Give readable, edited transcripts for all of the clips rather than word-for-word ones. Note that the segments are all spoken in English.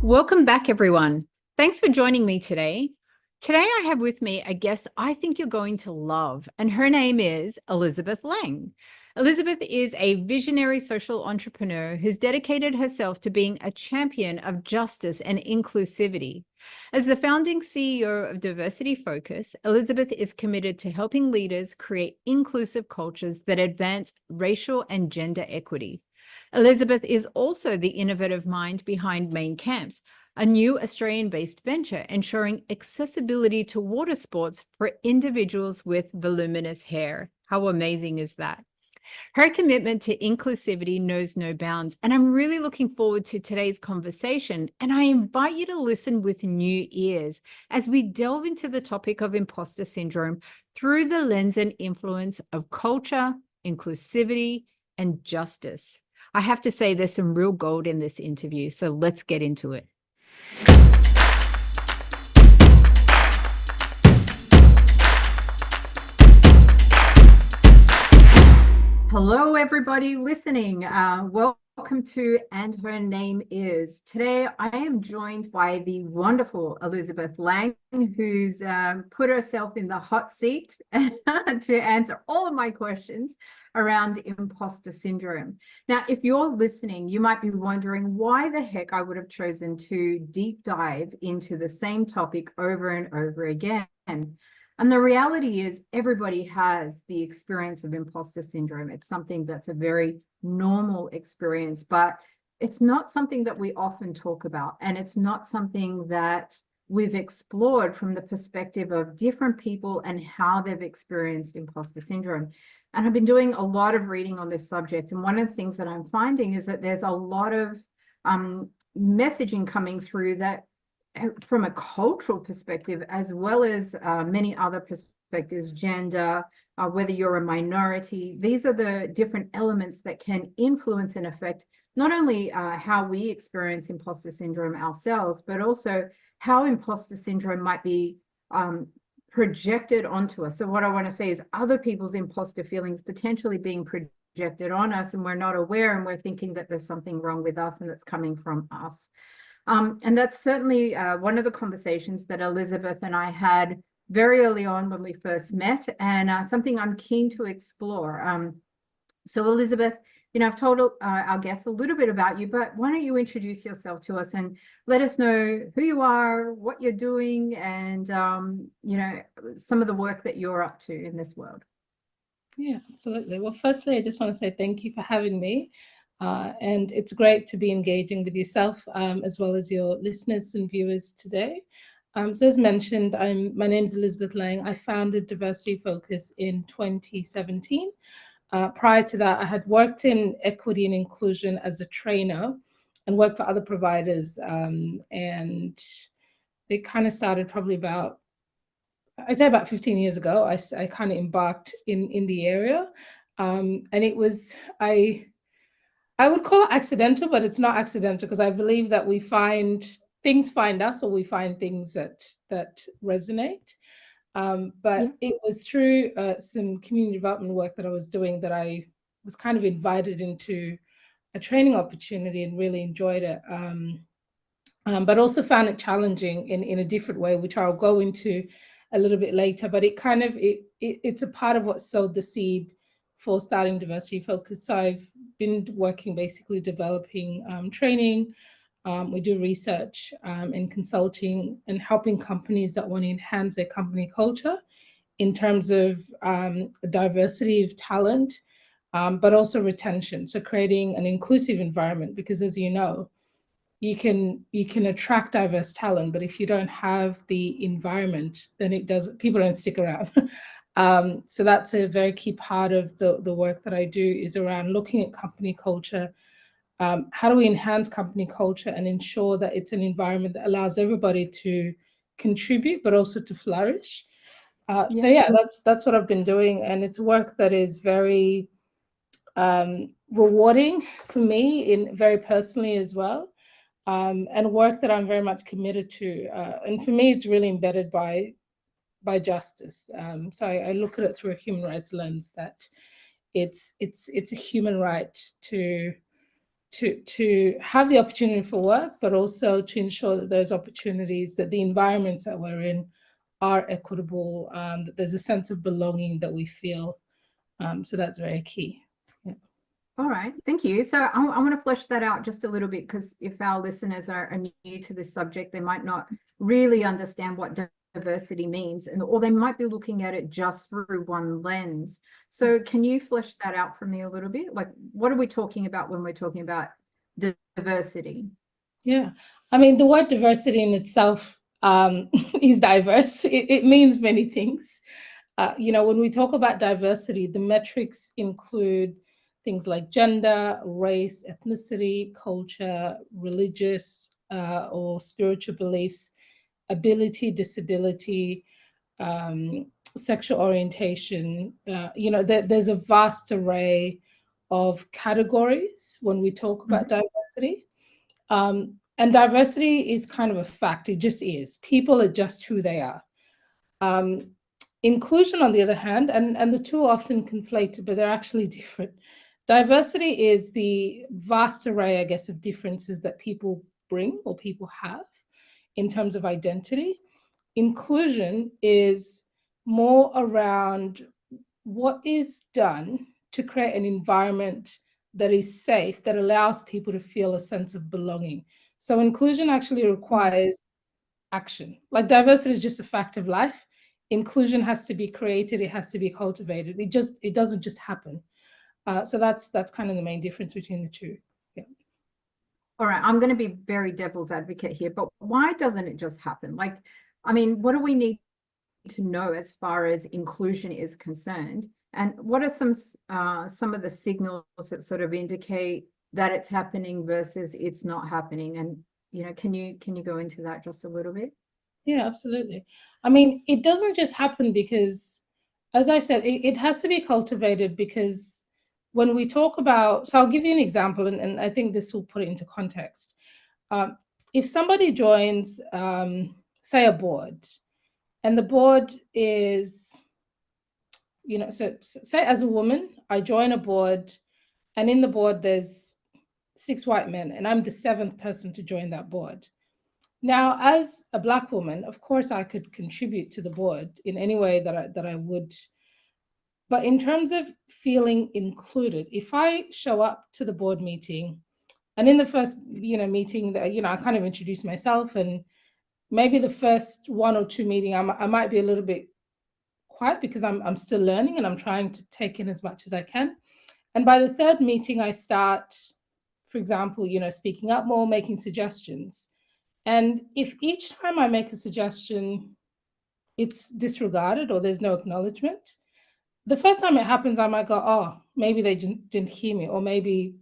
Welcome back, everyone. Thanks for joining me today. Today, I have with me a guest I think you're going to love, and her name is Elizabeth Lang. Elizabeth is a visionary social entrepreneur who's dedicated herself to being a champion of justice and inclusivity. As the founding CEO of Diversity Focus, Elizabeth is committed to helping leaders create inclusive cultures that advance racial and gender equity. Elizabeth is also the innovative mind behind Main Camps, a new Australian-based venture ensuring accessibility to water sports for individuals with voluminous hair. How amazing is that? Her commitment to inclusivity knows no bounds, and I'm really looking forward to today's conversation, and I invite you to listen with new ears as we delve into the topic of imposter syndrome through the lens and influence of culture, inclusivity, and justice. I have to say there's some real gold in this interview, so let's get into it. Hello, everybody listening. Welcome to And Her Name Is. Today, I am joined by the wonderful Elizabeth Lang, who's put herself in the hot seat to answer all of my questions around imposter syndrome. Now, if you're listening, you might be wondering why the heck I would have chosen to deep dive into the same topic over and over again. And the reality is everybody has the experience of imposter syndrome. It's something that's a very normal experience, but it's not something that we often talk about. And it's not something that we've explored from the perspective of different people and how they've experienced imposter syndrome. And I've been doing a lot of reading on this subject. And one of the things that I'm finding is that there's a lot of messaging coming through that from a cultural perspective, as well as many other perspectives, gender, whether you're a minority, these are the different elements that can influence and affect not only how we experience imposter syndrome ourselves, but also how imposter syndrome might be projected onto us. So what I want to say is other people's imposter feelings potentially being projected on us, and we're not aware, and we're thinking that there's something wrong with us and it's coming from us. And that's certainly one of the conversations that Elizabeth and I had very early on when we first met, and something I'm keen to explore. So Elizabeth, you know, I've told our guests a little bit about you, but why don't you introduce yourself to us and let us know who you are, what you're doing, and, you know, some of the work that you're up to in this world. Yeah, absolutely. Well, firstly, I just want to say thank you for having me. And it's great to be engaging with yourself as well as your listeners and viewers today. So as mentioned, my name is Elizabeth Lang. I founded Diversity Focus in 2017. Prior to that, I had worked in equity and inclusion as a trainer and worked for other providers. And it kind of started probably I'd say about 15 years ago. I kind of embarked in the area. And it was, I would call it accidental, but it's not accidental because I believe that things find us, or we find things that resonate. But it was through some community development work that I was doing that I was kind of invited into a training opportunity and really enjoyed it. But also found it challenging in a different way, which I'll go into a little bit later. But it's a part of what sowed the seed for starting Diversity Focus. So I've been working basically developing training. We do research and consulting and helping companies that want to enhance their company culture in terms of diversity of talent, but also retention. So creating an inclusive environment, because as you know, you can attract diverse talent, but if you don't have the environment, then people don't stick around. So that's a very key part of the work that I do, is around looking at company culture. How do we enhance company culture and ensure that it's an environment that allows everybody to contribute, but also to flourish? So yeah, that's what I've been doing, and it's work that is very rewarding for me, very personally as well. And work that I'm very much committed to. And for me, it's really embedded by justice. So I look at it through a human rights lens, that it's a human right to to have the opportunity for work, but also to ensure that those opportunities, that the environments that we're in are equitable, that there's a sense of belonging that we feel. So that's very key. Yeah. All right, thank you. So I want to flesh that out just a little bit, because if our listeners are new to this subject, they might not really understand what diversity means, or they might be looking at it just through one lens. So can you flesh that out for me a little bit? Like, what are we talking about when we're talking about diversity? Yeah, I mean, the word diversity in itself is diverse. It means many things. When we talk about diversity, the metrics include things like gender, race, ethnicity, culture, religious or spiritual beliefs, ability, disability, sexual orientation. There's a vast array of categories when we talk about diversity. And diversity is kind of a fact. It just is. People are just who they are. Inclusion, on the other hand, and the two are often conflated, but they're actually different. Diversity is the vast array, I guess, of differences that people bring or people have in terms of identity. Inclusion is more around what is done to create an environment that is safe, that allows people to feel a sense of belonging. So inclusion actually requires action. Like, diversity is just a fact of life. Inclusion has to be created, it has to be cultivated. It doesn't just happen. So that's kind of the main difference between the two. Yeah. All right, I'm going to be very devil's advocate here, but why doesn't it just happen? Like, I mean, what do we need to know as far as inclusion is concerned? And what are some of the signals that sort of indicate that it's happening versus it's not happening? And can you go into that just a little bit? Yeah, absolutely. I mean, it doesn't just happen because, as I've said, it has to be cultivated, because when we talk about, so I'll give you an example, and I think this will put it into context. If somebody joins, say, a board, and the board is, so say as a woman, I join a board, and in the board there's 6 white men, and I'm the 7th person to join that board. Now, as a Black woman, of course, I could contribute to the board in any way that I would. But in terms of feeling included, if I show up to the board meeting, and in the first meeting that I kind of introduce myself, and maybe the first 1 or 2 meeting I might be a little bit quiet because I'm still learning and I'm trying to take in as much as I can. And by the 3rd meeting, I start, for example, speaking up more, making suggestions. And if each time I make a suggestion, it's disregarded or there's no acknowledgement, the first time it happens, I might go, oh, maybe they didn't hear me, or maybe,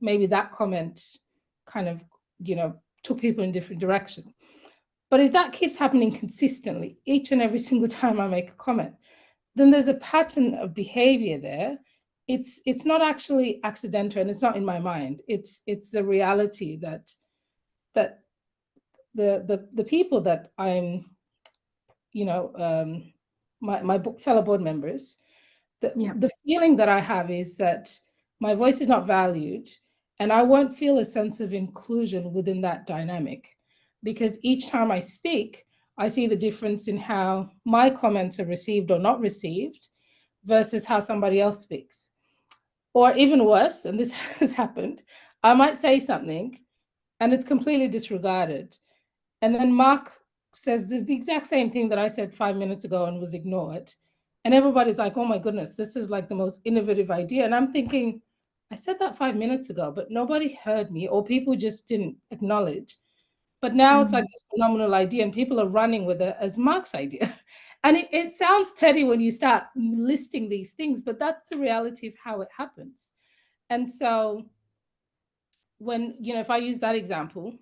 maybe that comment kind of, took people in different direction. But if that keeps happening consistently, each and every single time I make a comment, then there's a pattern of behavior there. It's not actually accidental, and it's not in my mind. It's a reality that the people that I'm, my fellow board members, the feeling that I have is that my voice is not valued, and I won't feel a sense of inclusion within that dynamic, because each time I speak, I see the difference in how my comments are received or not received versus how somebody else speaks. Or even worse, and this has happened, I might say something and it's completely disregarded. And then Mark says the exact same thing that I said 5 minutes ago and was ignored. And everybody's like, oh my goodness, this is like the most innovative idea. And I'm thinking, I said that 5 minutes ago, but nobody heard me, or people just didn't acknowledge. But now it's like this phenomenal idea, and people are running with it as Mark's idea. And it sounds petty when you start listing these things, but that's the reality of how it happens. And so when, if I use that example,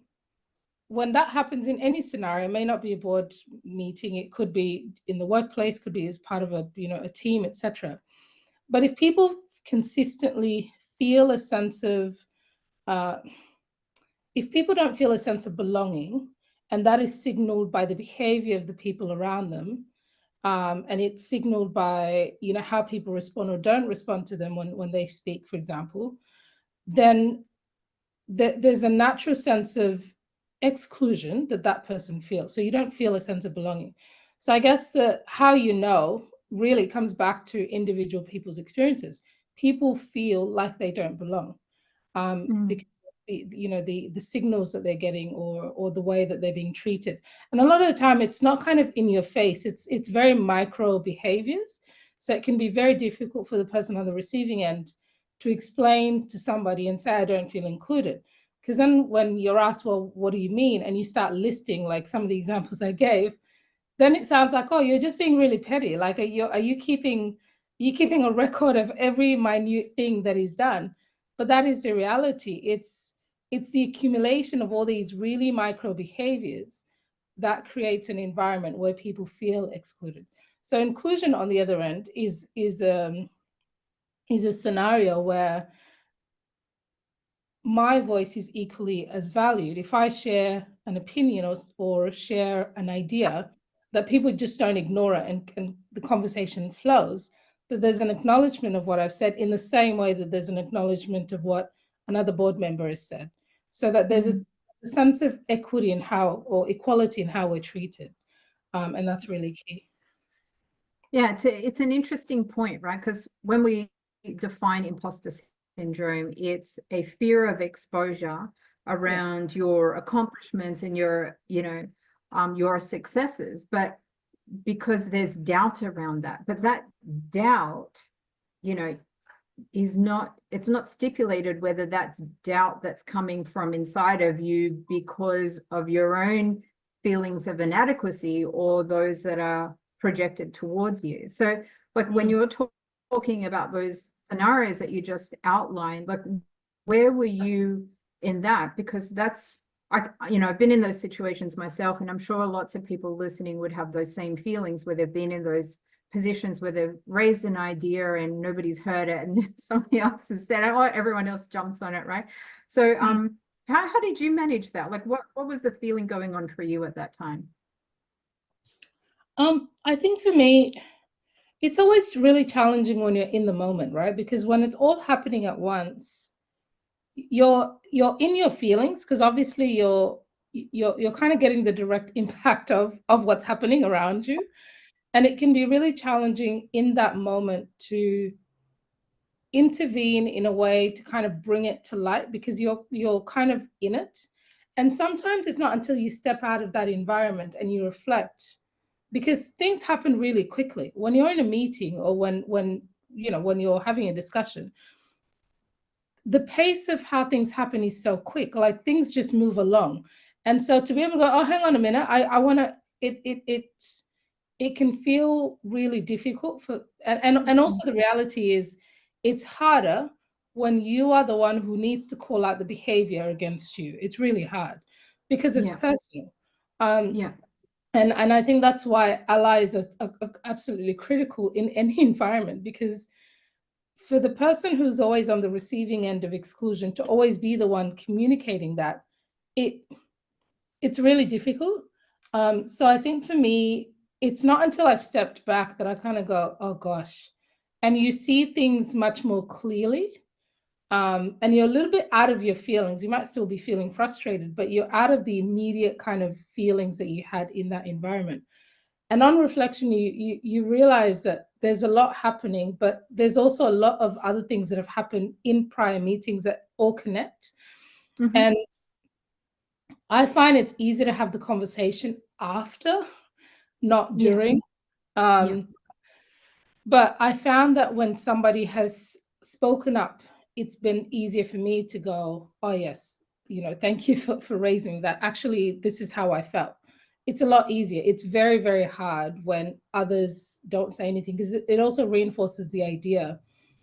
when that happens in any scenario, it may not be a board meeting, it could be in the workplace, could be as part of a team, etc. But if people consistently feel a sense of, if people don't feel a sense of belonging, and that is signaled by the behavior of the people around them, and it's signaled by how people respond or don't respond to them when they speak, for example, then there's a natural sense of exclusion that person feels. So you don't feel a sense of belonging. So I guess that how you know really comes back to individual people's experiences. People feel like they don't belong, Mm. because the signals that they're getting, or the way that they're being treated. And a lot of the time it's not kind of in your face, it's very micro behaviors. So it can be very difficult for the person on the receiving end to explain to somebody and say, I don't feel included. Because then when you're asked, well, what do you mean, and you start listing like some of the examples I gave, then it sounds like, oh, you're just being really petty. Like, are you keeping a record of every minute thing that is done? But that is the reality. It's the accumulation of all these really micro behaviors that creates an environment where people feel excluded. So inclusion, on the other end, is a scenario where my voice is equally as valued. If I share an opinion, or share an idea, that people just don't ignore it, and the conversation flows, that there's an acknowledgement of what I've said in the same way that there's an acknowledgement of what another board member has said. So that there's a sense of equity in how, or equality in how we're treated. And that's really key. Yeah, it's an interesting point, right? Because when we define imposter syndrome, it's a fear of exposure around your accomplishments and your successes, but because there's doubt around that. But that doubt, you know, it's not stipulated whether that's doubt that's coming from inside of you because of your own feelings of inadequacy, or those that are projected towards you. So like when you're talking about those scenarios that you just outlined, like where were you in that? Because I've been in those situations myself, and I'm sure lots of people listening would have those same feelings where they've been in those positions where they've raised an idea and nobody's heard it, and somebody else has said it, or everyone else jumps on it, right? So how did you manage that? Like what was the feeling going on for you at that time? I think for me, it's always really challenging when you're in the moment, right? Because when it's all happening at once, you're in your feelings, because obviously you're kind of getting the direct impact of what's happening around you. And it can be really challenging in that moment to intervene in a way to kind of bring it to light, because you're kind of in it. And sometimes it's not until you step out of that environment and you reflect, because things happen really quickly when you're in a meeting, or when you're having a discussion. The pace of how things happen is so quick, like things just move along. And so to be able to go, oh, hang on a minute, I want to, it can feel really difficult for, and also the reality is it's harder when you are the one who needs to call out the behavior against you. It's really hard because it's personal. Yeah. And I think that's why allies are absolutely critical in any environment, because for the person who's always on the receiving end of exclusion to always be the one communicating that, it's really difficult. So I think for me, it's not until I've stepped back that I kind of go, oh gosh, and you see things much more clearly. And you're a little bit out of your feelings. You might still be feeling frustrated, but you're out of the immediate kind of feelings that you had in that environment. And on reflection, you realize that there's a lot happening, but there's also a lot of other things that have happened in prior meetings that all connect. And I find it's easy to have the conversation after, not during. But I found that when somebody has spoken up, it's been easier for me to go, oh, yes, thank you for raising that. Actually, this is how I felt. It's a lot easier. It's very, very hard when others don't say anything, because it also reinforces the idea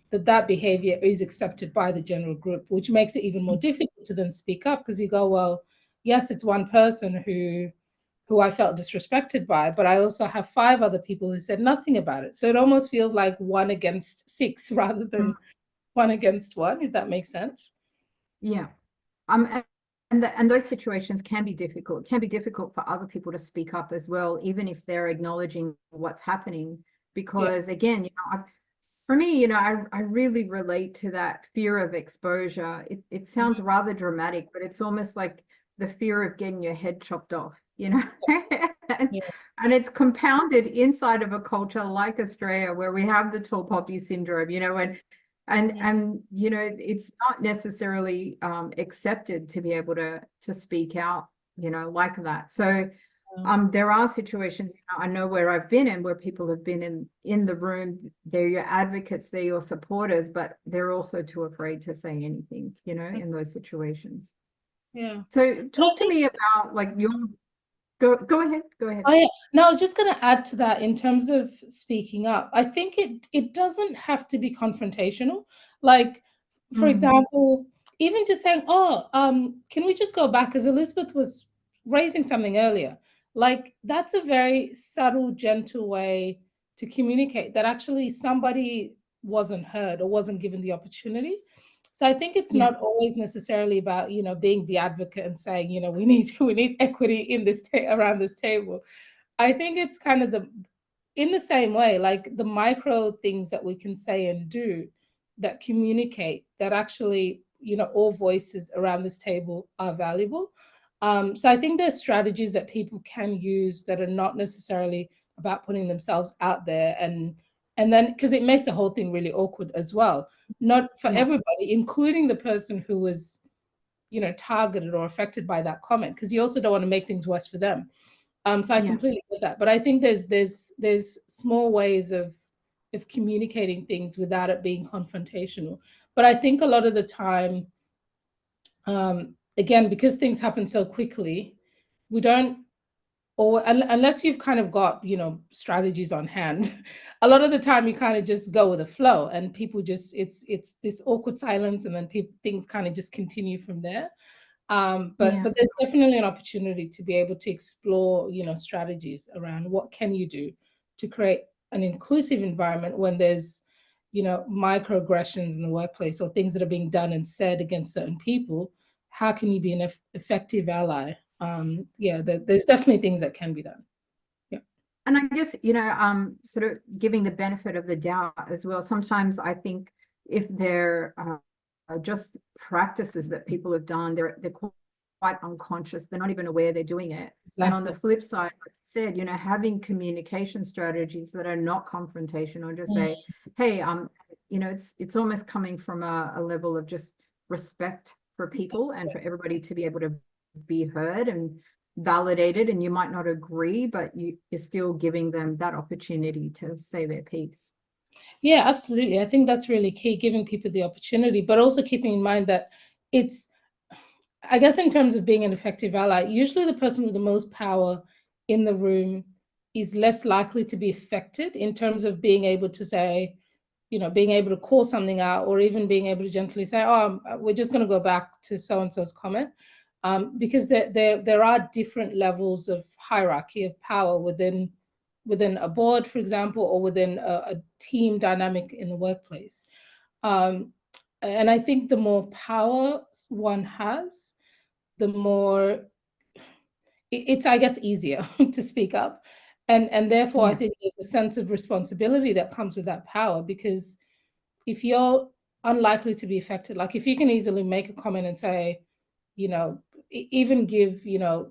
that that behavior is accepted by the general group, which makes it even more difficult to then speak up, because you go, well, yes, it's one person who I felt disrespected by, but I also have 5 other people who said nothing about it. So it almost feels like 1 against 6 rather than 1 against 1, if that makes sense. Yeah. And those situations can be difficult. It can be difficult for other people to speak up as well, even if they're acknowledging what's happening. Because again, for me, I really relate to that fear of exposure. It sounds Mhm. rather dramatic, but it's almost like the fear of getting your head chopped off, and, Yeah, and it's compounded inside of a culture like Australia, where we have the tall poppy syndrome, and and yeah, and it's not necessarily accepted to be able to speak out, like that. So yeah. there are situations, I know where I've been and where people have been in the room. They're your advocates, they're your supporters, but they're also too afraid to say anything, in That's, those situations. yeah. So And I talk to think me about like your go ahead, go ahead. no, I was just going to add to that in terms of speaking up. I think it doesn't have to be confrontational. Like, for Mm, example, even just saying, "Oh, can we just go back?" Because Elizabeth was raising something earlier. Like, that's a very subtle, gentle way to communicate that actually somebody wasn't heard or wasn't given the opportunity. So I think it's yeah, not always necessarily about, being the advocate and saying, we need we need equity in this around this table. I think it's kind of in the same way, like the micro things that we can say and do that communicate that actually, all voices around this table are valuable. So I think there's strategies that people can use that are not necessarily about putting themselves out there, and then because it makes the whole thing really awkward as well, not for yeah, everybody, including the person who was, targeted or affected by that comment, because you also don't want to make things worse for them. So I yeah, completely get that, but I think there's small ways of communicating things without it being confrontational. But I think a lot of the time, again, because things happen so quickly, we don't, or unless you've kind of got, strategies on hand, a lot of the time you kind of just go with the flow, and people just it's this awkward silence, and then people things kind of just continue from there. But yeah, but there's definitely an opportunity to be able to explore, strategies around what can you do to create an inclusive environment when there's, microaggressions in the workplace or things that are being done and said against certain people. How can you be an effective ally? Yeah, there's definitely things that can be done. Yeah. and I guess, sort of giving the benefit of the doubt as well. Sometimes I think if they're just practices that people have done, they're quite unconscious. They're not even aware they're doing it. And on the Exactly. flip side, like I said, having communication strategies that are not confrontational, just Mm. say, hey, it's almost coming from a level of just respect for people and for everybody to be able to be heard and validated. And you might not agree, but you're still giving them that opportunity to say their piece. Yeah, absolutely. I think that's really key, giving people the opportunity, but also keeping in mind that it's, I guess, in terms of being an effective ally, usually the person with the most power in the room is less likely to be affected in terms of being able to say, being able to call something out, or even being able to gently say, "Oh, we're just going to go back to so and so's comment," because there are different levels of hierarchy of power within a board, for example, or within a team dynamic in the workplace. Um, and I think the more power one has, the more it's, I guess, easier to speak up. And therefore, I Yeah, think there's a sense of responsibility that comes with that power, because if you're unlikely to be affected, like if you can easily make a comment and say, even give,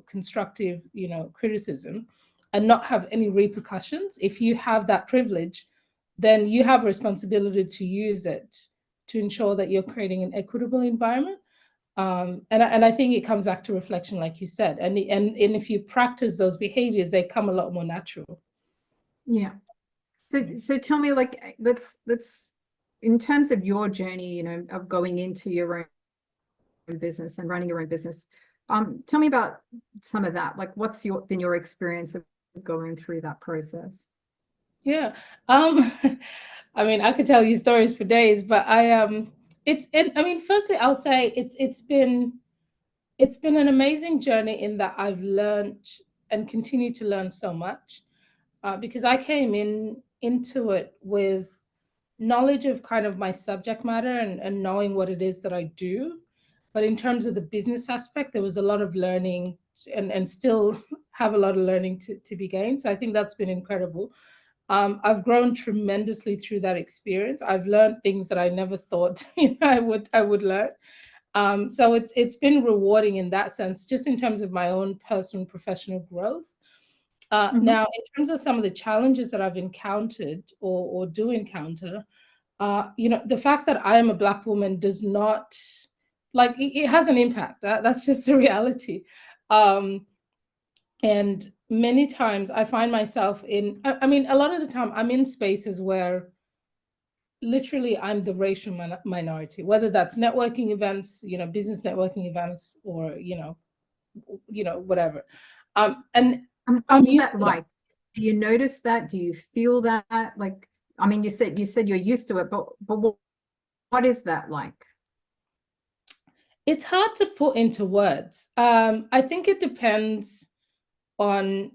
constructive, criticism, and not have any repercussions, if you have that privilege, then you have a responsibility to use it to ensure that you're creating an equitable environment. And I think it comes back to reflection, like you said, and if you practice those behaviors, they come a lot more natural. yeah. So tell me, like, let's in terms of your journey, of going into your own business and running your own business, tell me about some of that. Like, what's been your experience of going through that process? Yeah. Um, I mean, I could tell you stories for days, but I mean, firstly, I'll say it's been an amazing journey in that I've learned and continue to learn so much, because I came into it with knowledge of kind of my subject matter, and knowing what it is that I do. But in terms of the business aspect, there was a lot of learning, and still have a lot of learning to be gained. So I think that's been incredible. I've grown tremendously through that experience. I've learned things that I never thought I would learn. So it's been rewarding in that sense, just in terms of my own personal and professional growth. Mm-hmm. Now, in terms of some of the challenges that I've encountered or do encounter, the fact that I am a Black woman does not, like, it has an impact. That's just the reality. And many times I find myself I mean, a lot of the time I'm in spaces where literally I'm the racial minority, whether that's networking events, business networking events, or, whatever. And I'm What's used that to that. like? Do you notice that? Do you feel that? Like, I mean, you said you're used to it, but what is that like? It's hard to put into words. I think it depends on,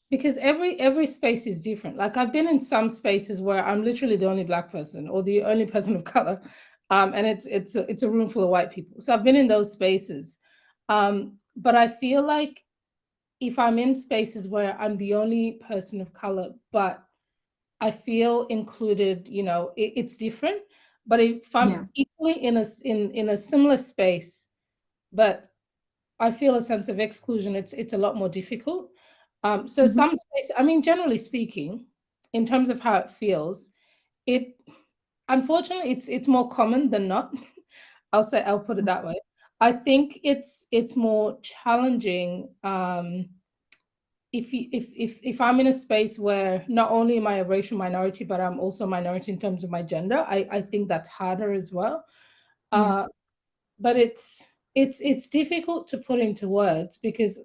because every space is different. Like, I've been in some spaces where I'm literally the only Black person or the only person of color, and it's a room full of white people. So I've been in those spaces, but I feel like if I'm in spaces where I'm the only person of color, but I feel included, it's different. But if Yeah. I'm equally in a similar space, but I feel a sense of exclusion, it's a lot more difficult. So Mm-hmm. some space, I mean, generally speaking, in terms of how it feels, it unfortunately it's more common than not. I'll put it that way. I think it's more challenging, if I'm in a space where not only am I a racial minority, but I'm also a minority in terms of my gender. I think that's harder as well. Yeah. Uh, but it's difficult to put into words because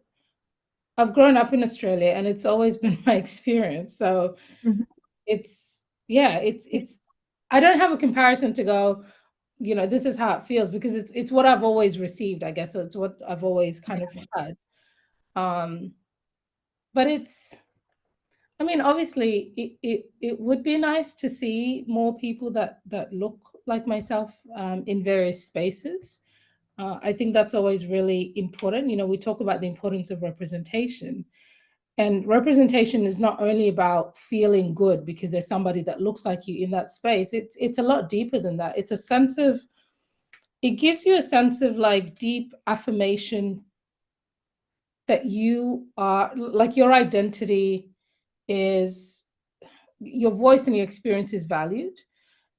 I've grown up in Australia and it's always been my experience. So Mhm. it's yeah, it's I don't have a comparison to go, this is how it feels, because it's what I've always received, I guess. So it's what I've always kind of had. Um, but I mean, obviously it would be nice to see more people that look like myself, in various spaces. I think that's always really important. We talk about the importance of representation. And representation is not only about feeling good because there's somebody that looks like you in that space. It's a lot deeper than that. It gives you a sense of, like, deep affirmation that you are, like, your identity is, your voice and your experience is valued.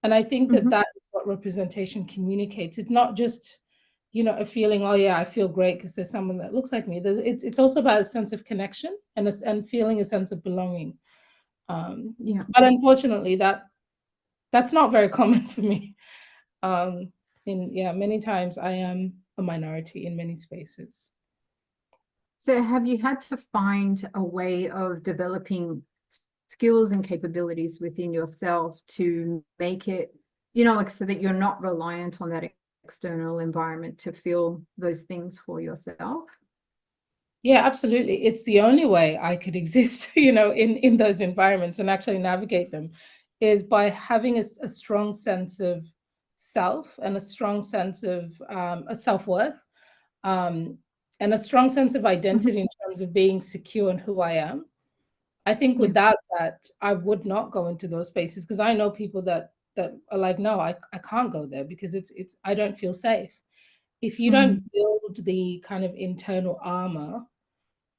And I think that Mhm. that is what representation communicates. It's not just, a feeling, oh yeah, I feel great because there's someone that looks like me. It's also about a sense of connection and feeling a sense of belonging. Yeah. But unfortunately, that's not very common for me. Um, many times I am a minority in many spaces. So have you had to find a way of developing skills and capabilities within yourself to make it, like so that you're not reliant on that external environment to feel those things for yourself? Yeah, absolutely. It's the only way I could exist, in those environments and actually navigate them, is by having a strong sense of self and a strong sense of, a self-worth, um, and a strong sense of Mhm. identity in terms of being secure in who I am. I think Yeah. without that, I would not go into those spaces, because I know people that are like, no, I can't go there because it's I don't feel safe. If you don't Mm. build the kind of internal armor,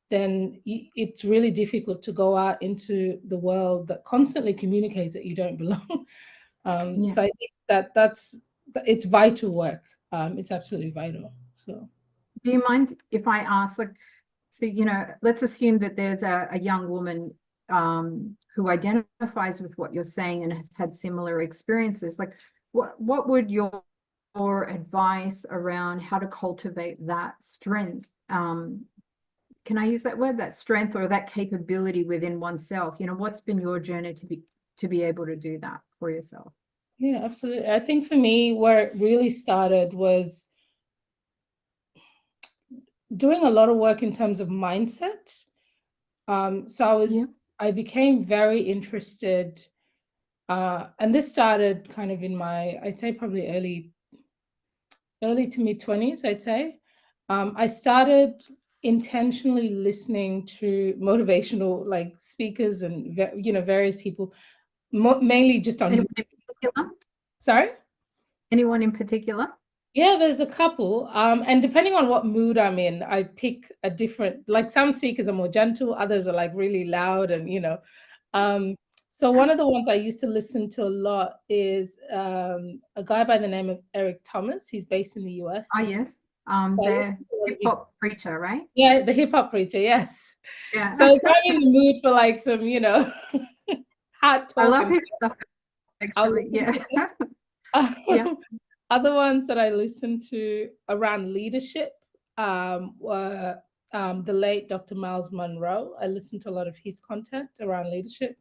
then it's really difficult to go out into the world that constantly communicates that you don't belong. Yeah. So I think it's vital work. It's absolutely vital. So Do you mind if I ask, like, so, let's assume that there's a young woman who identifies with what you're saying and has had similar experiences. Like, what would your advice around how to cultivate that strength? Can I use that word, that strength or that capability within oneself? What's been your journey to be able to do that for yourself? yeah, absolutely. I think for me, where it really started was doing a lot of work in terms of mindset. So Yeah. I became very interested, and this started kind of in my, I'd say probably early to mid 20s, I'd say. I started intentionally listening to motivational like speakers and various people, mainly just on Anyone YouTube. in particular? Sorry? Anyone in particular? Yeah, there's a couple. And depending on what mood I'm in, I pick a different, like some speakers are more gentle, others are like really loud and so one of the ones I used to listen to a lot is a guy by the name of Eric Thomas. He's based in the Oh, US. yes. So I The listen to one of hip his, hop preacher, right? yeah, the hip hop preacher, yes. Yeah. So if I'm in the mood for like some, hard I talk love and his stuff, stuff, I'll actually. listen Yeah. to them. Yeah. Other ones that I listened to around leadership were the late Dr. Miles Monroe. I listened to a lot of his content around leadership.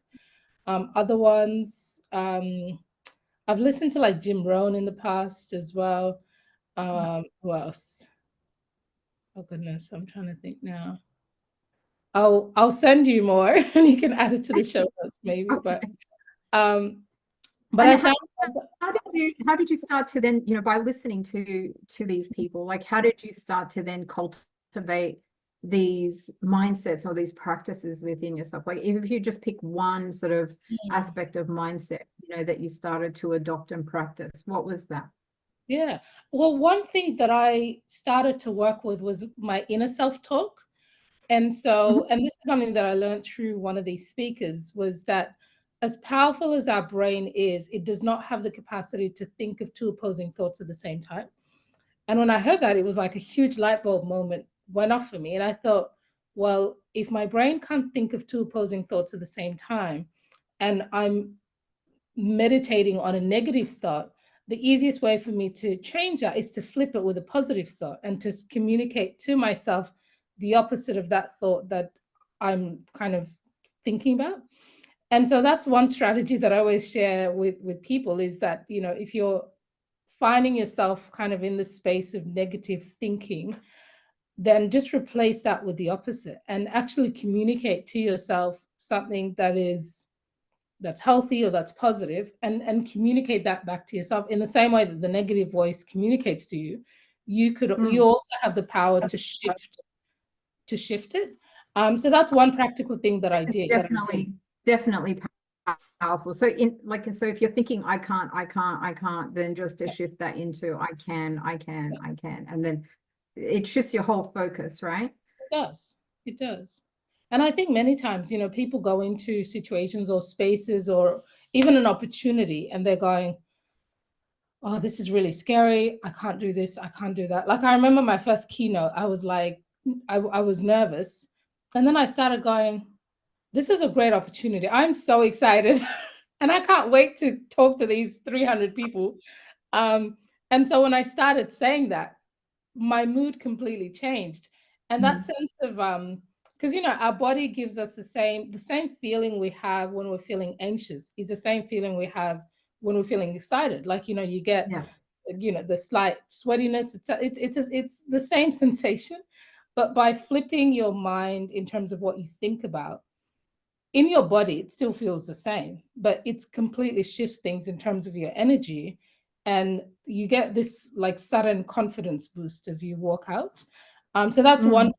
Other ones, I've listened to like Jim Rohn in the past as well. Who else? Oh goodness, I'm trying to think now. I'll send you more and you can add it to the show notes maybe. But Okay. um, but And I found how did you start to then, by listening to these people, like how did you start to then cultivate these mindsets or these practices within yourself? Like if you just pick one sort of aspect of mindset, that you started to adopt and practice, what was that? yeah. Well, one thing that I started to work with was my inner self-talk. And so, Mhm. and this is something that I learned through one of these speakers, was that as powerful as our brain is, it does not have the capacity to think of two opposing thoughts at the same time. And when I heard that, it was like a huge light bulb moment went off for me. And I thought, well, if my brain can't think of two opposing thoughts at the same time, and I'm meditating on a negative thought, the easiest way for me to change that is to flip it with a positive thought and to communicate to myself the opposite of that thought that I'm kind of thinking about. And so that's one strategy that I always share with people, is that, if you're finding yourself kind of in the space of negative thinking, then just replace that with the opposite and actually communicate to yourself something that's healthy or that's positive, and communicate that back to yourself in the same way that the negative voice communicates to you. You Mm. also have the power to shift it. So that's one practical thing that I It's did. definitely powerful. So so if you're thinking I can't, then just to shift that into I can, I can, Yes, I can. And then it shifts your whole focus, right? it does. It does. And I think many times, people go into situations or spaces or even an opportunity and they're going, oh, this is really scary. I can't do this. I can't do that. Like I remember my first keynote, I was like, I was nervous. And then I started going, this is a great opportunity. I'm so excited. And I can't wait to talk to these 300 people. Um, and so when I started saying that, my mood completely changed. And that Mm. sense of because our body gives us the same feeling we have when we're feeling anxious is the same feeling we have when we're feeling excited. Like, you get Yeah. the slight sweatiness. It's the same sensation, but by flipping your mind in terms of what you think about in your body, it still feels the same, but it's completely shifts things in terms of your energy. And you get this like sudden confidence boost as you walk out. So that's one Mm.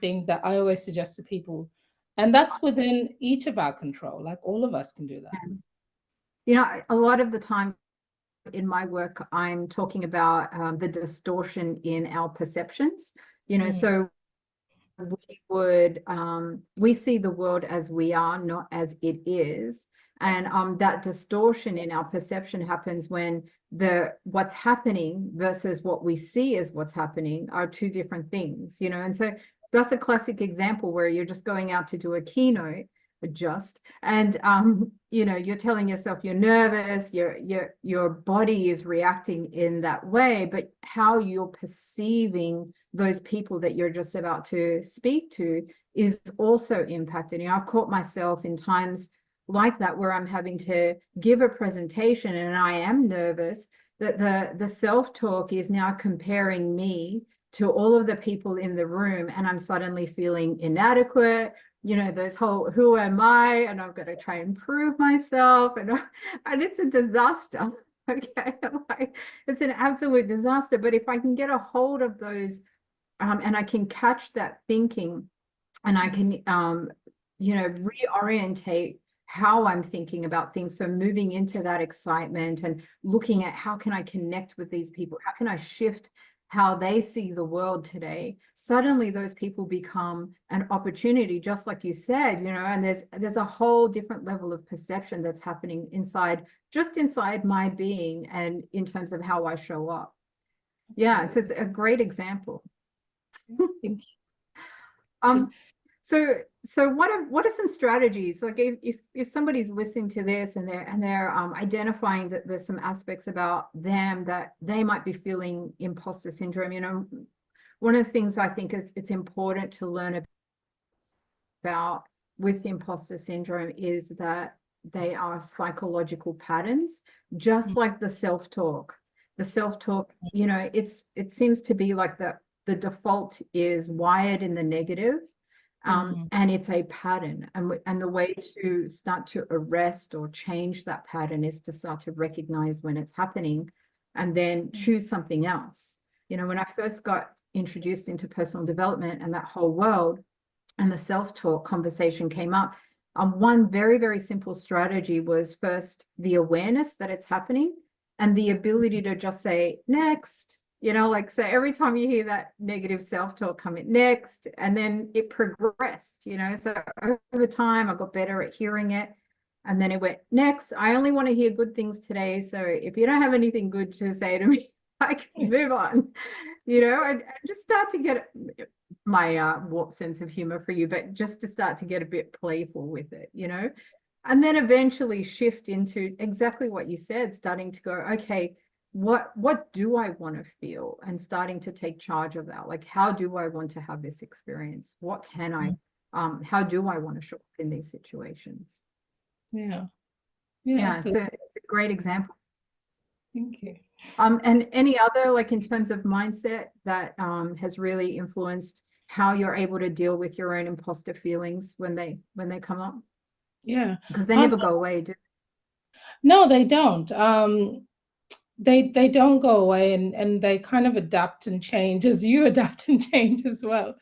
thing that I always suggest to people. And that's within each of our control. Like all of us can do that. A lot of the time in my work, I'm talking about the distortion in our perceptions. Mm, So we see the world as we are, not as it is. And that distortion in our perception happens when the what's happening versus what we see as what's happening are two different things, and so that's a classic example where you're just going out to do a keynote, and you're telling yourself you're nervous, your body is reacting in that way, but how you're perceiving those people that you're just about to speak to is also impacted. I've caught myself in times like that where I'm having to give a presentation and I am nervous, that the self-talk is now comparing me to all of the people in the room, and I'm suddenly feeling inadequate. Those whole who am I, and I've got to try and prove myself, and it's a disaster. Okay, like, it's an absolute disaster. But if I can get a hold of those and I can catch that thinking, and I can, reorientate how I'm thinking about things. So moving into that excitement and looking at how can I connect with these people? How can I shift how they see the world today? Suddenly those people become an opportunity, just like you said, and there's a whole different level of perception that's happening just inside my being and in terms of how I show up. Yeah, so it's a great example. Thank you. Um, so what are some strategies? Like if somebody's listening to this and they're identifying that there's some aspects about them that they might be feeling imposter syndrome, one of the things I think is it's important to learn about with imposter syndrome is that they are psychological patterns, just like the self-talk. The self-talk, it seems to be like the default is wired in the negative. And it's a pattern. And the way to start to arrest or change that pattern is to start to recognize when it's happening and then choose something else. When I first got introduced into personal development and that whole world and the self-talk conversation came up, one very, very simple strategy was first the awareness that it's happening and the ability to just say, next. So every time you hear that negative self-talk come in, next, and then it progressed, so over time I got better at hearing it. And then it went, next, I only want to hear good things today. So if you don't have anything good to say to me, I can move on, and just start to get my warped sense of humor for you, but just to start to get a bit playful with it, and then eventually shift into exactly what you said, starting to go, okay, what do I want to feel, and starting to take charge of that. Like, how do I want to have this experience? What can I, how do I want to show up in these situations? Yeah, it's a great example. Thank you. And any other, like in terms of mindset that has really influenced how you're able to deal with your own imposter feelings when they come up? Yeah, because they never go away, do they? No, they don't. They don't go away, and they kind of adapt and change as you adapt and change as well.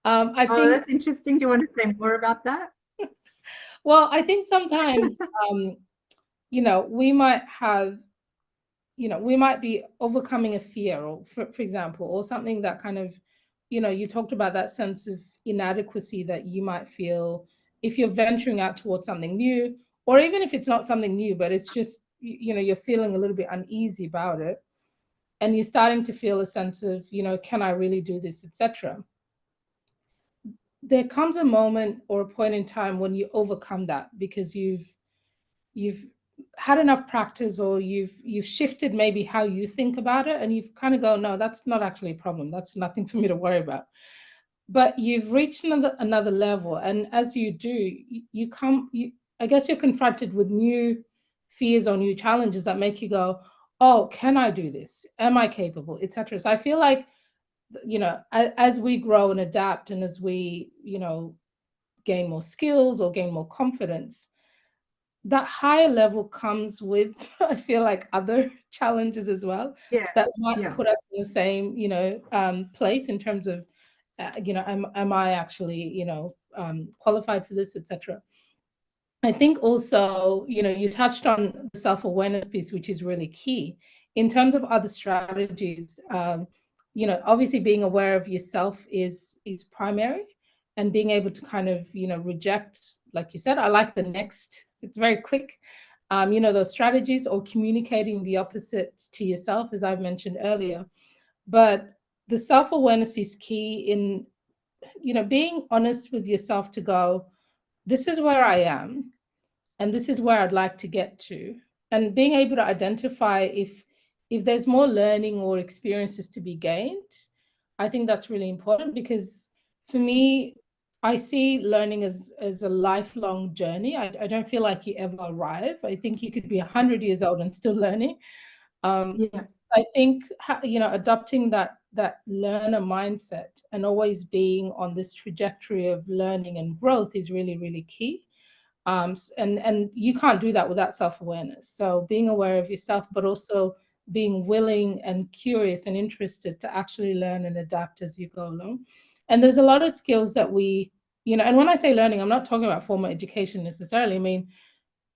I think that's interesting. Do you want to say more about that? Well, I think sometimes, we might have, we might be overcoming a fear, or for example, or something that kind of, you talked about that sense of inadequacy that you might feel if you're venturing out towards something new, or even if it's not something new, but it's just, you're feeling a little bit uneasy about it. And you're starting to feel a sense of, can I really do this, etc. There comes a moment or a point in time when you overcome that because you've had enough practice, or you've shifted maybe how you think about it, and you've kind of go, no, that's not actually a problem. That's nothing for me to worry about. But you've reached another level, and as you do, I guess you're confronted with new fears or new challenges that make you go, oh, can I do this? Am I capable, etc. So I feel like, as we grow and adapt, and as we, gain more skills or gain more confidence, that higher level comes with, I feel like, other challenges as well, that might put us in the same, place in terms of, am I actually, qualified for this, etc. I think also, you touched on the self-awareness piece, which is really key in terms of other strategies. Obviously being aware of yourself is primary, and being able to kind of, reject, like you said, I like the next, it's very quick, those strategies, or communicating the opposite to yourself, as I've mentioned earlier. But the self-awareness is key in, being honest with yourself to go, this is where I am, and this is where I'd like to get to. And being able to identify if there's more learning or experiences to be gained. I think that's really important, because for me, I see learning as a lifelong journey. I don't feel like you ever arrive. I think you could be 100 years old and still learning. I think, adopting that learner mindset and always being on this trajectory of learning and growth is really, really key. And you can't do that without self-awareness. So being aware of yourself, but also being willing and curious and interested to actually learn and adapt as you go along. And there's a lot of skills that we, and when I say learning, I'm not talking about formal education necessarily. I mean,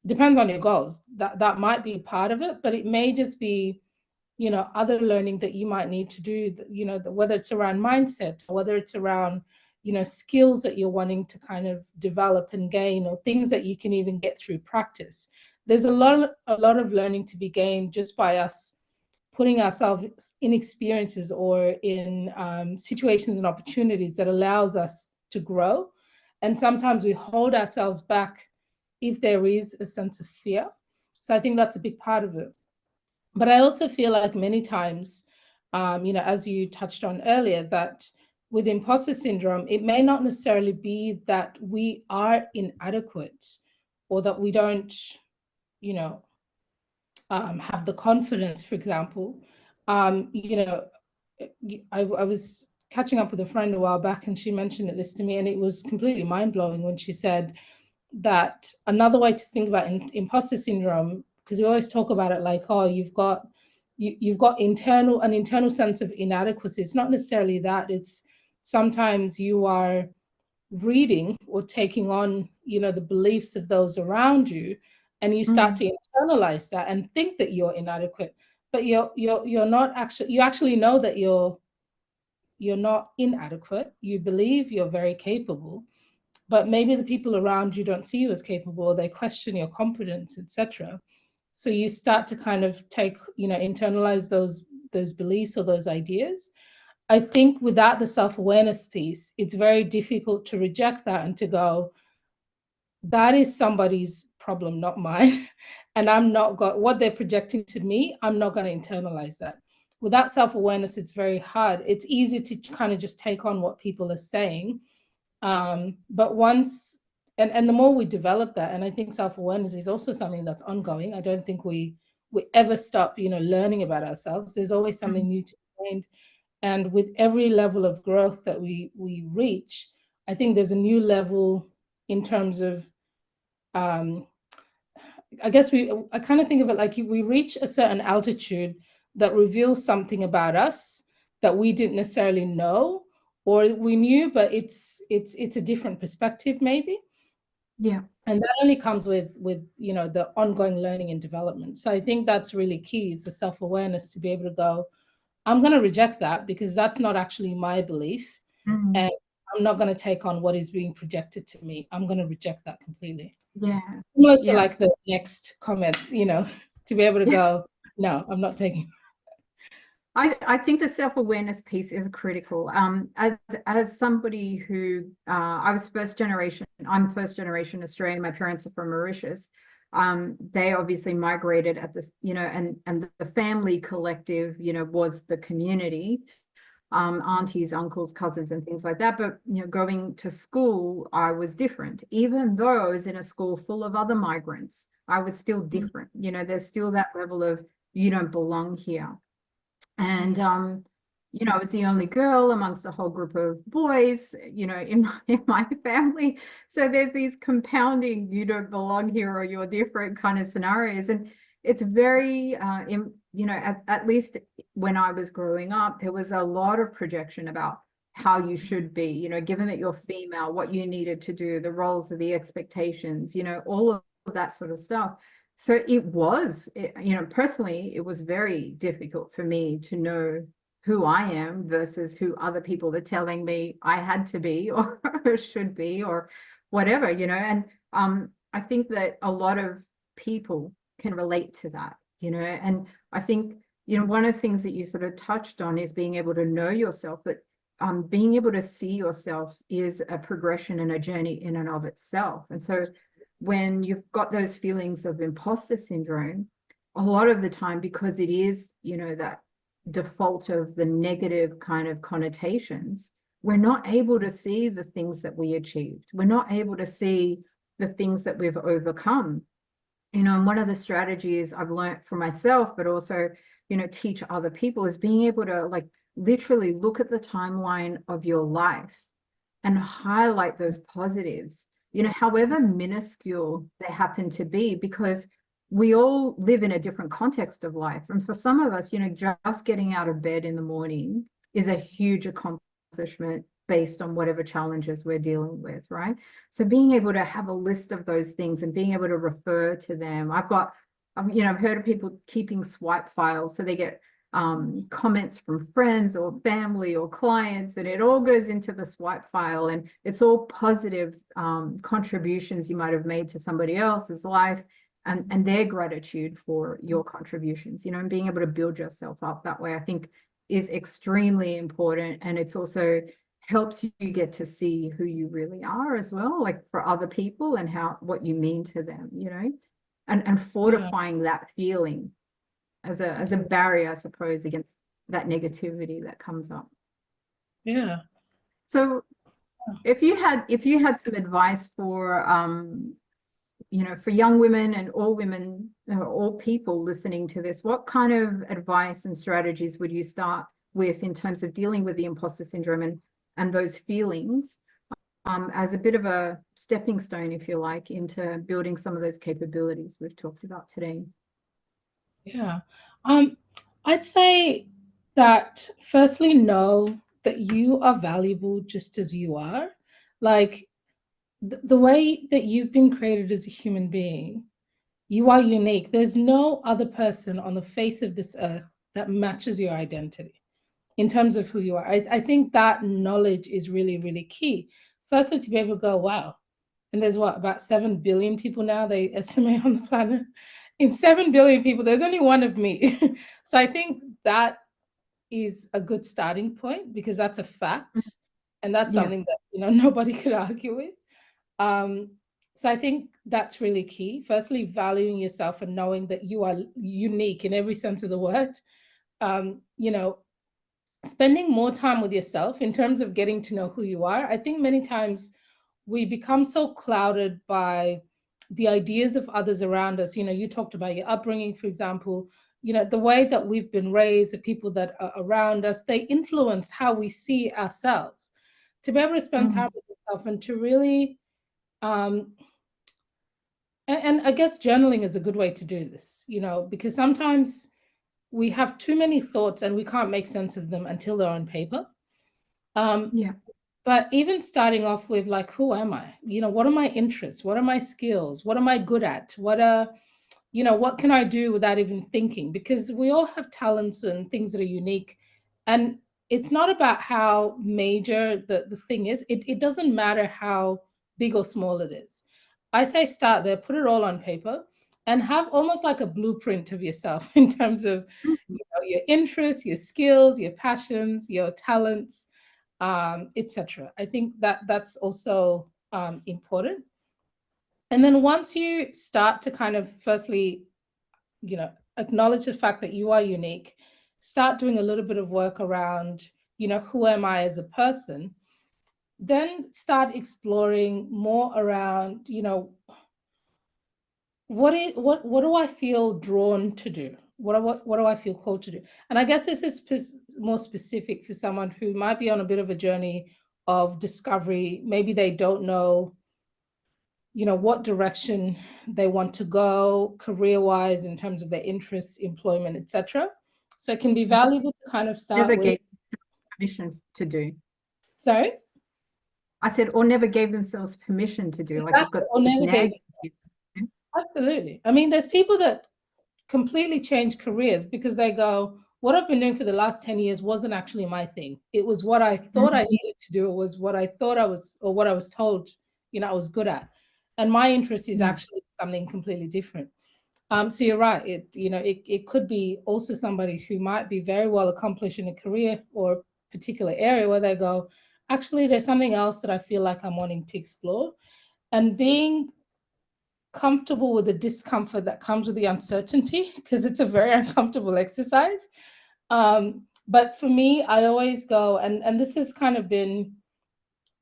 depends on your goals. That might be part of it, but it may just be, other learning that you might need to do, whether it's around mindset, or whether it's around, skills that you're wanting to kind of develop and gain, or things that you can even get through practice. There's a lot of learning to be gained just by us putting ourselves in experiences or in situations and opportunities that allows us to grow. And sometimes we hold ourselves back if there is a sense of fear. So I think that's a big part of it. But I also feel like many times, as you touched on earlier, that with imposter syndrome, it may not necessarily be that we are inadequate or that we don't, have the confidence, for example. I was catching up with a friend a while back, and she mentioned this to me, and it was completely mind-blowing when she said that another way to think about imposter syndrome, because we always talk about it like, oh, you've got an internal sense of inadequacy. It's not necessarily that. It's sometimes you are reading or taking on, the beliefs of those around you, and you start to internalize that and think that you're inadequate, but you're not actually. You actually know that you're not inadequate. You believe you're very capable, but maybe the people around you don't see you as capable, or they question your competence, etc. So you start to kind of internalize those beliefs or those ideas. I think without the self-awareness piece, it's very difficult to reject that and to go, that is somebody's problem, not mine. And I'm not got what they're projecting to me. I'm not going to internalize that. Without self-awareness, it's very hard. It's easy to kind of just take on what people are saying. But once, and the more we develop that, and I think self-awareness is also something that's ongoing. I don't think we ever stop, learning about ourselves. There's always something new to be learned. And with every level of growth that we reach, I think there's a new level in terms of, I guess I kind of think of it like we reach a certain altitude that reveals something about us that we didn't necessarily know, or we knew, but it's a different perspective maybe. Yeah. And that only comes with the ongoing learning and development. So I think that's really key, is the self-awareness to be able to go, I'm going to reject that because that's not actually my belief. And I'm not going to take on what is being projected to me. I'm going to reject that completely. Yeah. Similar to like the next comment, to be able to go, no, I'm not taking. I think the self-awareness piece is critical. As somebody who I'm first generation Australian. My parents are from Mauritius. They obviously migrated at this, and the family collective, was the community, aunties, uncles, cousins, and things like that. But going to school, I was different. Even though I was in a school full of other migrants, I was still different. There's still that level of you don't belong here. And I was the only girl amongst a whole group of boys, in my family. So there's these compounding, you don't belong here or you're different kind of scenarios. And it's very, at least when I was growing up, there was a lot of projection about how you should be, given that you're female, what you needed to do, the roles, the expectations, all of that sort of stuff. So it was, personally, it was very difficult for me to know who I am versus who other people are telling me I had to be or should be or whatever, and I think that a lot of people can relate to that, and I think, one of the things that you sort of touched on is being able to know yourself, but being able to see yourself is a progression and a journey in and of itself. And so when you've got those feelings of imposter syndrome, a lot of the time, because it is, that default of the negative kind of connotations, we're not able to see the things that we achieved. We're not able to see the things that we've overcome. And one of the strategies I've learned for myself, but also, teach other people, is being able to like literally look at the timeline of your life and highlight those positives, however minuscule they happen to be, because we all live in a different context of life. And for some of us, just getting out of bed in the morning is a huge accomplishment based on whatever challenges we're dealing with, right? So being able to have a list of those things and being able to refer to them. I've heard of people keeping swipe files, so they get comments from friends or family or clients, and it all goes into the swipe file, and it's all positive contributions you might have made to somebody else's life, and their gratitude for your contributions, and being able to build yourself up that way, I think is extremely important. And it's also helps you get to see who you really are as well, like for other people, and what you mean to them, and fortifying that feeling as a barrier, I suppose, against that negativity that comes up. Yeah. So if you had some advice for for young women and all women, all people listening to this, what kind of advice and strategies would you start with in terms of dealing with the imposter syndrome and those feelings, as a bit of a stepping stone, if you like, into building some of those capabilities we've talked about today? Yeah. I'd say that firstly, know that you are valuable just as you are. Like the way that you've been created as a human being, you are unique. There's no other person on the face of this earth that matches your identity in terms of who you are. I think that knowledge is really, really key. Firstly, to be able to go, wow. And there's about 7 billion people now, they estimate, on the planet. In 7 billion people, there's only one of me. So I think that is a good starting point, because that's a fact. And that's something that, nobody could argue with. So I think that's really key. Firstly, valuing yourself and knowing that you are unique in every sense of the word. Spending more time with yourself in terms of getting to know who you are. I think many times we become so clouded by the ideas of others around us. You talked about your upbringing, for example. The way that we've been raised, the people that are around us, they influence how we see ourselves. To be able to spend time with yourself and to really, and I guess journaling is a good way to do this, because sometimes we have too many thoughts and we can't make sense of them until they're on paper. But even starting off with, like, who am I? What are my interests? What are my skills? What am I good at? What can I do without even thinking? Because we all have talents and things that are unique. And it's not about how major the thing is. It doesn't matter how big or small it is. I say start there, put it all on paper, and have almost like a blueprint of yourself in terms of your interests, your skills, your passions, your talents, etc. I think that's also important. And then once you start to kind of firstly, acknowledge the fact that you are unique, start doing a little bit of work around, who am I as a person, then start exploring more around, what do I feel drawn to do? What do I feel called to do? And I guess this is more specific for someone who might be on a bit of a journey of discovery. Maybe they don't know, what direction they want to go career-wise in terms of their interests, employment, etc. So it can be valuable to kind of start Never with. gave permission to do. Sorry? I said, or never gave themselves permission to do. Exactly. Like, I've got Or this never gave. Absolutely. I mean, there's people that completely change careers because they go, what I've been doing for the last 10 years wasn't actually my thing. It was what I thought I needed to do. It was what I thought I was, or what I was told, I was good at. And my interest is actually something completely different. So you're right. It could be also somebody who might be very well accomplished in a career or a particular area where they go, actually, there's something else that I feel like I'm wanting to explore. And being comfortable with the discomfort that comes with the uncertainty, because it's a very uncomfortable exercise. But for me, I always go, and this has kind of been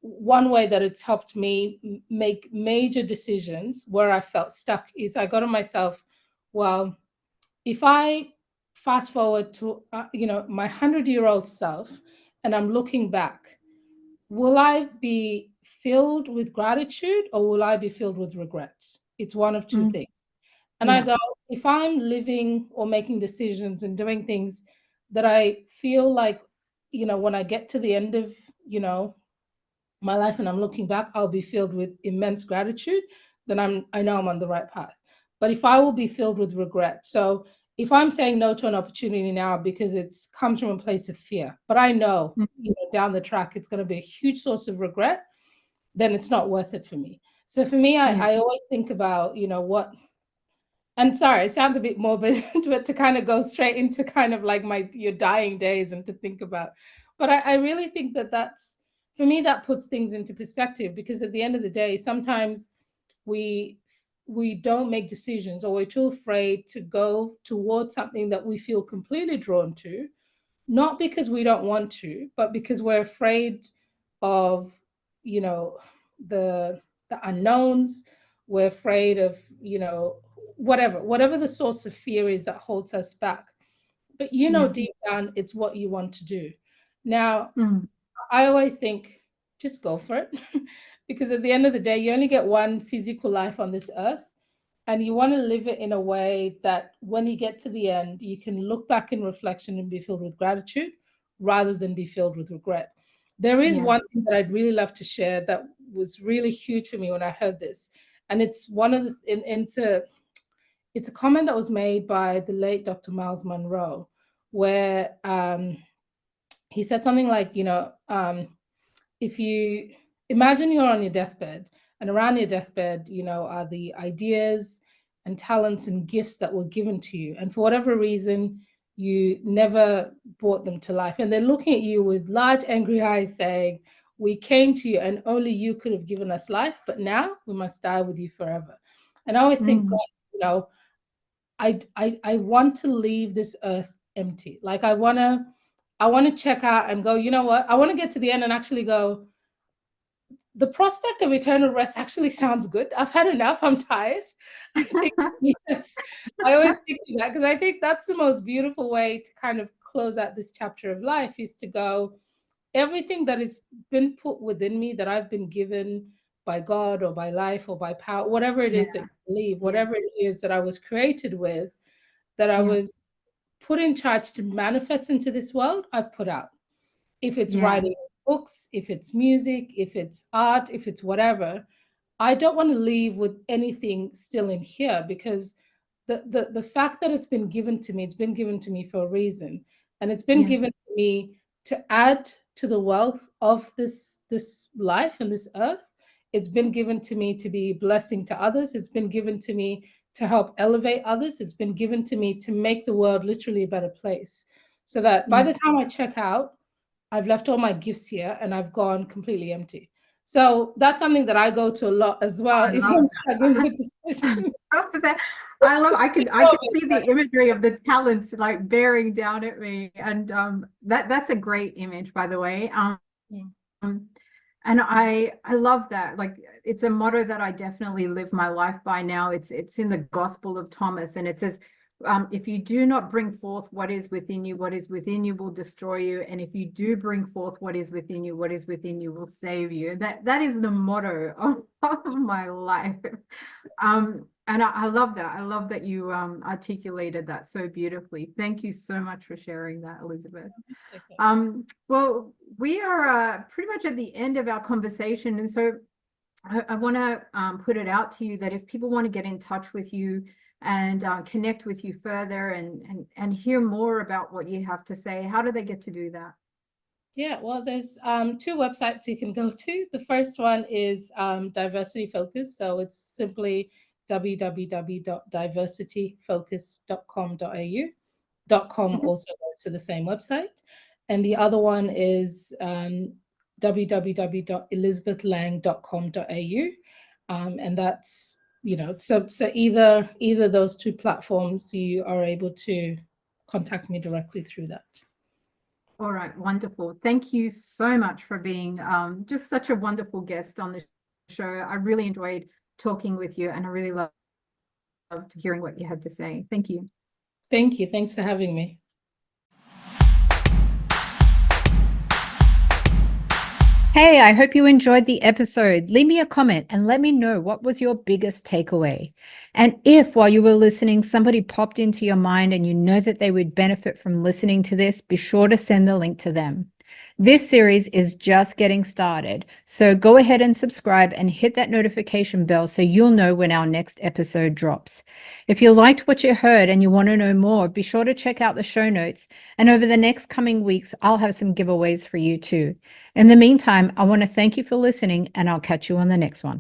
one way that it's helped me make major decisions where I felt stuck, is I got to myself, well, if I fast forward to my 100-year-old self and I'm looking back, will I be filled with gratitude or will I be filled with regrets? It's one of two things. And I go, if I'm living or making decisions and doing things that I feel like, when I get to the end of, my life and I'm looking back, I'll be filled with immense gratitude, then I know I'm on the right path. But if I will be filled with regret, so if I'm saying no to an opportunity now because it's comes from a place of fear, but I know, down the track it's going to be a huge source of regret, then it's not worth it for me. So for me, Yeah. I always think about, what, and sorry, it sounds a bit morbid, but to kind of go straight into kind of like your dying days and to think about. But I really think that that's, for me, that puts things into perspective, because at the end of the day, sometimes we we don't make decisions, or we're too afraid to go towards something that we feel completely drawn to, not because we don't want to, but because we're afraid of, you know, the unknowns. We're afraid of, whatever the source of fear is that holds us back. But Yeah. deep down, it's what you want to do. Now, Mm. I always think, just go for it. Because at the end of the day, you only get one physical life on this earth, and you want to live it in a way that when you get to the end, you can look back in reflection and be filled with gratitude rather than be filled with regret. There is Yeah. one thing that I'd really love to share that was really huge for me when I heard this. And it's one of the, it's a comment that was made by the late Dr. Miles Monroe, where he said something like, if you imagine you're on your deathbed, and around your deathbed, are the ideas and talents and gifts that were given to you. And for whatever reason, you never brought them to life. And they're looking at you with large, angry eyes saying, we came to you and only you could have given us life, but now we must die with you forever. And I always think, Mm. God, I want to leave this earth empty. Like I want to check out and go, you know what? I want to get to the end and actually go, the prospect of eternal rest actually sounds good. I've had enough. I'm tired. I think yes, I always think of that, because I think that's the most beautiful way to kind of close out this chapter of life, is to go, everything that has been put within me, that I've been given by God or by life or by power, whatever it Yeah. is that you believe, Yeah. whatever it is that I was created with, that I Yeah. was put in charge to manifest into this world, I've put out. If it's Yeah. writing books, if it's music, if it's art, if it's whatever, I don't want to leave with anything still in here, because the fact that it's been given to me, it's been given to me for a reason. And it's been Yeah. given to me to add to the wealth of this life and this earth. It's been given to me to be a blessing to others. It's been given to me to help elevate others. It's been given to me to make the world literally a better place. So that by Yeah. the time I check out, I've left all my gifts here and I've gone completely empty. So that's something that I go to a lot as well I if love I'm struggling that. with decisions. Love that. I could see the imagery of the talents like bearing down at me. And that's a great image, by the way. Yeah. And I love that. Like, it's a motto that I definitely live my life by now. It's in the Gospel of Thomas, and it says, if you do not bring forth what is within you, what is within you will destroy you. And if you do bring forth what is within you, what is within you will save you. That is the motto of my life. And I love that. I love that you articulated that so beautifully. Thank you so much for sharing that, Elizabeth. Okay. Well, we are pretty much at the end of our conversation. And so I want to put it out to you that if people want to get in touch with you and connect with you further and hear more about what you have to say, how do they get to do that? Yeah, well, there's two websites you can go to. The first one is diversity focus. So it's simply www.diversityfocus.com.au. .com Mhm. also goes to the same website. And the other one is www.elizabethlang.com.au. And that's, so either those two platforms, you are able to contact me directly through that. All right, wonderful. Thank you so much for being just such a wonderful guest on the show. I really enjoyed talking with you, and I really loved hearing what you had to say. Thank you. Thank you. Thanks for having me. Hey, I hope you enjoyed the episode. Leave me a comment and let me know what was your biggest takeaway. And if while you were listening, somebody popped into your mind and you know that they would benefit from listening to this, be sure to send the link to them. This series is just getting started, so go ahead and subscribe and hit that notification bell so you'll know when our next episode drops. If you liked what you heard and you want to know more, be sure to check out the show notes. And over the next coming weeks, I'll have some giveaways for you too. In the meantime, I want to thank you for listening, and I'll catch you on the next one.